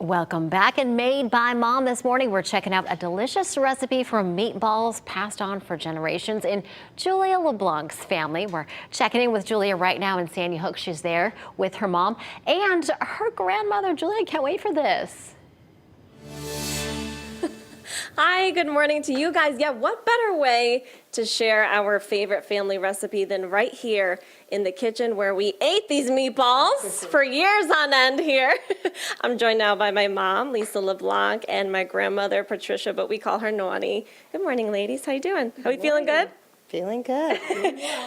Welcome back, and Made by Mom this morning. We're checking out a delicious recipe for meatballs passed on for generations in Julia LeBlanc's family. We're checking in with Julia right now in Sandy Hook. She's there with her mom and her grandmother. Julia, I can't wait for this. Hi, good morning to you guys. Yeah, what better way to share our favorite family recipe than right here in the kitchen where we ate these meatballs for years on end here. I'm joined now by my mom, Lisa LeBlanc, and my grandmother, Patricia, but we call her Nani. Good morning, ladies. How you doing? Are we feeling good? Feeling good.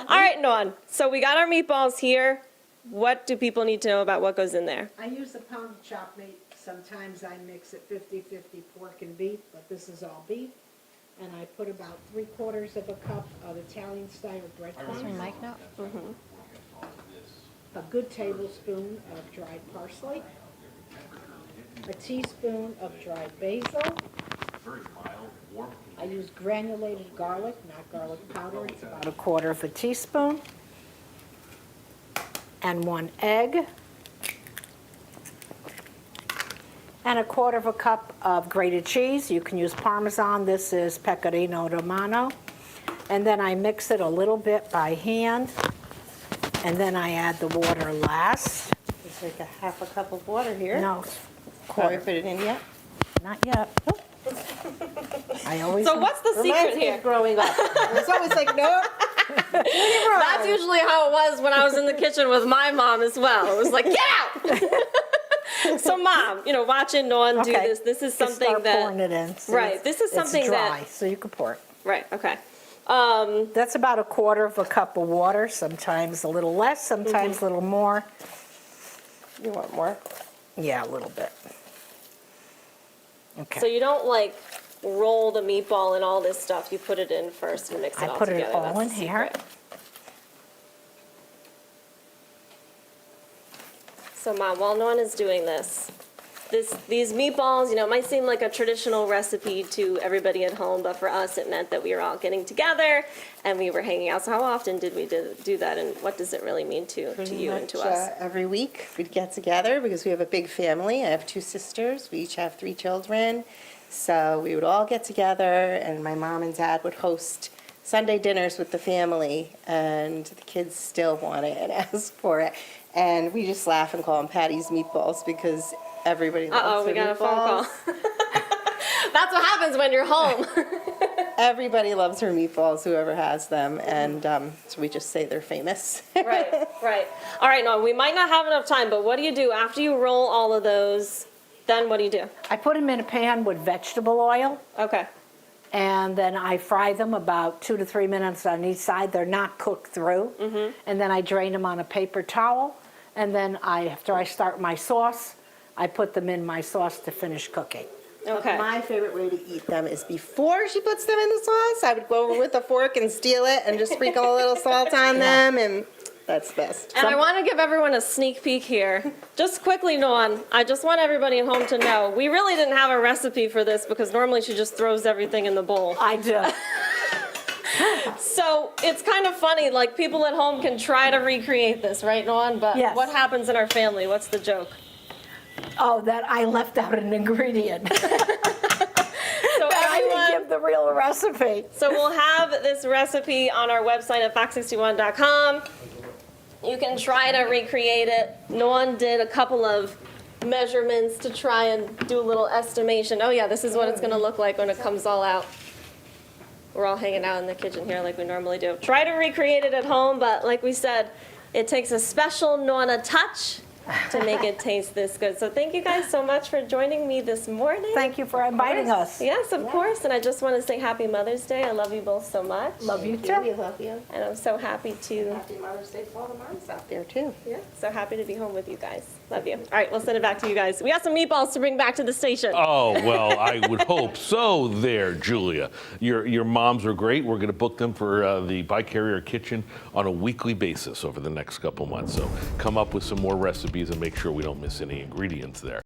All right, Nan. So we got our meatballs here. What do people need to know about what goes in there? I use a pound of chopped meat. Sometimes I mix it 50-50 pork and beef, but this is all beef. And I put about 3/4 of a cup of Italian-style breadcrumbs. A good tablespoon of dried parsley. A teaspoon of dried basil. I use granulated garlic, not garlic powder. It's about 1/4 teaspoon. And 1 egg. And 1/4 cup of grated cheese. You can use Parmesan. This is Pecorino Romano. And then I mix it a little bit by hand. And then I add the water last. It's like a 1/2 cup of water here. No, Have you quarter. put it in yet? Not yet. I always. So what's the secret Reminds me here? of growing up. It's always like, nope. That's usually how it was when I was in the kitchen with my mom as well. It was like, get out! So, Mom, you know, watching Nan do this, this is something start that... pouring it in. See, Right, this is something it's dry, that... so you can pour it. Right, okay. That's about 1/4 cup of water. Sometimes a little less, sometimes a little more. You want more? Yeah, a little bit. Okay. So you don't, like, roll the meatball and all this stuff. You put it in first and mix it I all put together. it all That's in the here. secret. So, Mom, while Nan is doing this, these meatballs, you know, it might seem like a traditional recipe to everybody at home, but for us it meant that we were all getting together and we were hanging out. So how often did we do that, and what does it really mean to you and to us? Every week we'd get together because we have a big family. I have 2 sisters. We each have 3 children. So we would all get together, and my mom and dad would host Sunday dinners with the family, and the kids still want it and ask for it. And we just laugh and call them Patty's meatballs because everybody loves Uh-oh, we their got a phone call. meatballs. That's what happens when you're home. Everybody loves her meatballs, whoever has them, and so we just say they're famous. Right. All right, no, we might not have enough time, but what do you do after you roll all of those? Then what do you do? I put them in a pan with vegetable oil. Okay. And then I fry them about 2 to 3 minutes on each side. They're not cooked through. And then I drain them on a paper towel. And then after I start my sauce, I put them in my sauce to finish cooking. Okay. My favorite way to eat them is before she puts them in the sauce. I would go with a fork and steal it and just sprinkle a little salt on them, and that's best. And I want to give everyone a sneak peek here. Just quickly, Nan, I just want everybody at home to know, we really didn't have a recipe for this because normally she just throws everything in the bowl. I do. So it's kind of funny, like people at home can try to recreate this, right, Nan? But Yes. what happens in our family? What's the joke? Oh, that I left out an ingredient. So I everyone, didn't give the real recipe. so we'll have this recipe on our website at FOX61.com. You can try to recreate it. Nan did a couple of measurements to try and do a little estimation. Oh yeah, this is what it's gonna look like when it comes all out. We're all hanging out in the kitchen here like we normally do. Try to recreate it at home, but like we said, it takes a special Nana touch to make it taste this good. So thank you guys so much for joining me this morning. Thank you for inviting us. Yes, of course. And I just want to say Happy Mother's Day. I love you both so much. Love you We too. love you. And I'm so happy to, Happy Mother's Day to all the moms out there, too. so happy to be home with you guys. Love you. All right, we'll send it back to you guys. We got some meatballs to bring back to the station. Oh, well, I would hope so there, Julia. Your moms are great. We're going to book them for the Bi-Carrier Kitchen on a weekly basis over the next couple months. So come up with some more recipes and make sure we don't miss any ingredients there.